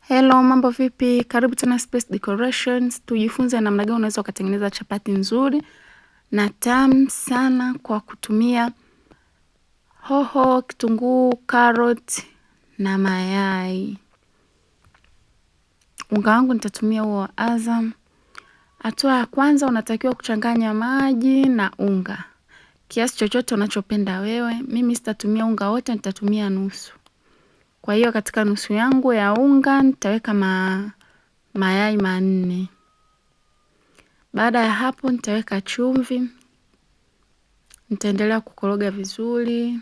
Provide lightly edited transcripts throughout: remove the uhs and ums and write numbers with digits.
Hello, mambo vipi? Karibu tena Space Decorations. Tujifunze namna gani unaweza ukatengeneza chapati nzuri na tamu sana kwa kutumia hoho, kitunguu, carrot na mayai. Unga wangu nitatumia huo wa Azam. Hatua ya kwanza unatakiwa kuchanganya maji na unga. Kiasi chochote unachopenda wewe. Mimi sitatumia unga wote, nitatumia nusu. Kwa hiyo katika nusu yangu ya unga nitaweka mayai 4. Baada ya hapo nitaweka chumvi. Nitaendelea kukoroga vizuri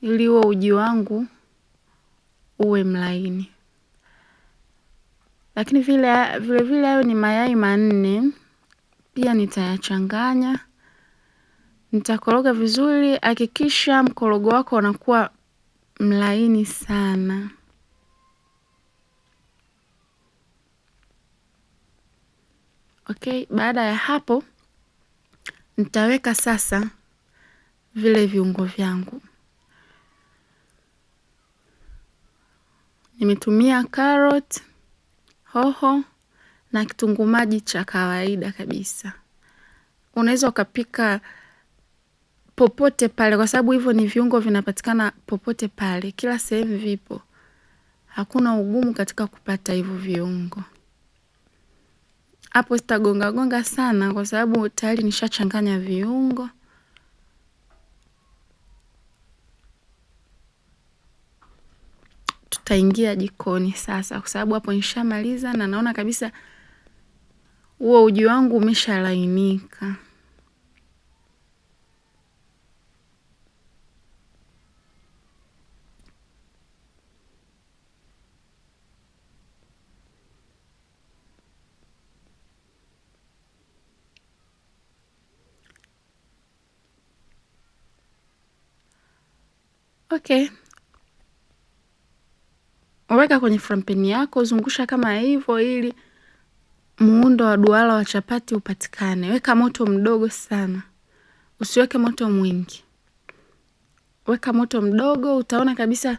ili huo uji wangu uwe mlaini. Lakini vile vile hayo ni mayai 4 pia nitayachanganya. Nitakoroga vizuri, hakikisha mkorogo wako unakuwa mlaini sana. Okay, baada ya hapo nitaweka sasa vile viungo vyangu. Nimetumia carrot, hoho na kitunguu maji cha kawaida kabisa. Unaweza ukapika popote pale kwa sababu hivyo ni viungo vinapatikana popote pale. Kila sehemu vipo. Hakuna ugumu katika kupata hivyo viungo. Hapo sitagonga sana kwa sababu tayari nishachanganya viungo. Tutaingia jikoni sasa kwa sababu hapo nishamaliza na naona kabisa huo uji wangu umeshalainika. Okay. Weka kwenye frampeni yako, zungusha kama hivyo ili muundo wa duara wa chapati upatikane. Weka moto mdogo sana. Usiweke moto mwingi. Weka moto mdogo, utaona kabisa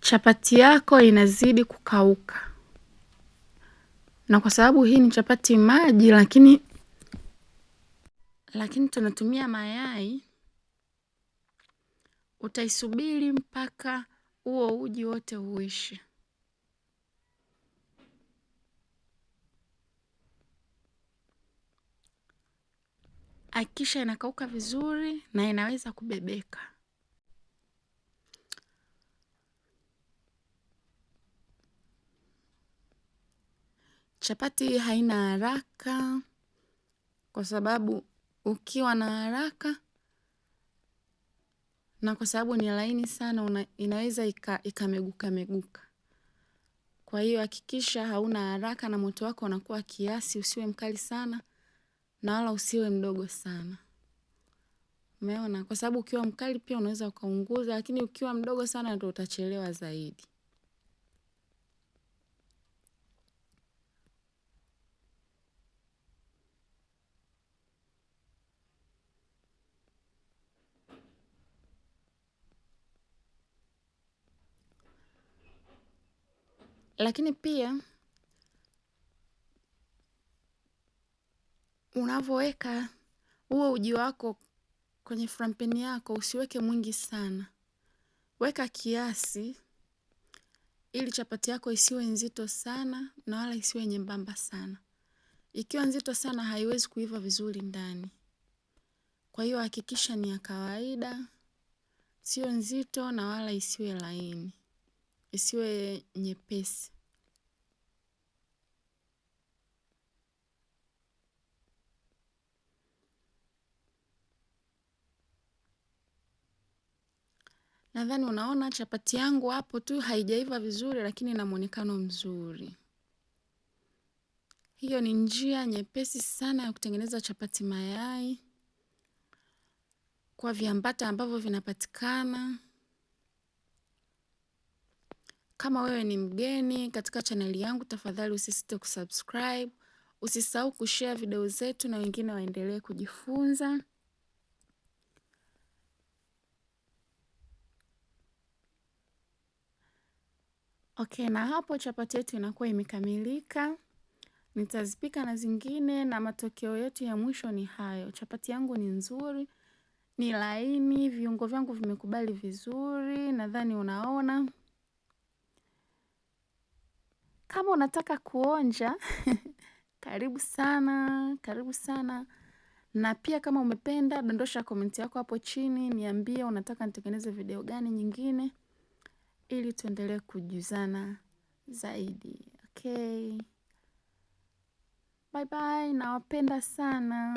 chapati yako inazidi kukauka. Na kwa sababu hii ni chapati maji lakini tunatumia mayai, utaisubiri mpaka huo uji wote uishe. Hakikisha inakauka vizuri na inaweza kubebeka. Chapati haina haraka kwa sababu ukiwa na haraka na kwa sababu ni laini sana inaweza ikameguka. Kwa hiyo hakikisha hauna haraka na moto wako unakuwa kiasi, usiwe mkali sana na wala usiwe mdogo sana. Umeona? Kwa sababu ukiwa mkali pia unaweza ukaunguza, lakini ukiwa mdogo sana ndio utachelewa zaidi. Lakini pia unavoweka huo uji wako kwenye frampeni yako usiweke mwingi sana. Weka kiasi ili chapati yako isiwe nzito sana na wala isiwe nyembamba sana. Ikiwa nzito sana haiwezi kuiva vizuri ndani. Kwa hiyo hakikisha ni ya kawaida, sio nzito na wala isiwe laini. Isiwe nyepesi. Nadhani unaona chapati yangu hapo tu haijaiva vizuri lakini ina muonekano mzuri. Hiyo ni njia nyepesi sana ya kutengeneza chapati mayai kwa viambata ambavyo vinapatikana. Kama wewe ni mgeni katika chaneli yangu, tafadhali usisite kusubscribe. Usisahau kushare video zetu na wengine waendelee kujifunza. Okay, na hapo chapati yetu inakuwa imekamilika. Nitazipika na zingine na matokeo yetu ya mwisho ni hayo. Chapati yangu ni nzuri, ni laini, viungo vyangu vimekubali vizuri, nadhani unaona. Kama unataka kuonja, karibu sana, karibu sana. Na pia kama umependa, dondosha komenti yako hapo chini, niambie unataka nitengeneze video gani nyingine, ili tuendelee kujuzana zaidi. Okay. Bye bye, nawapenda sana.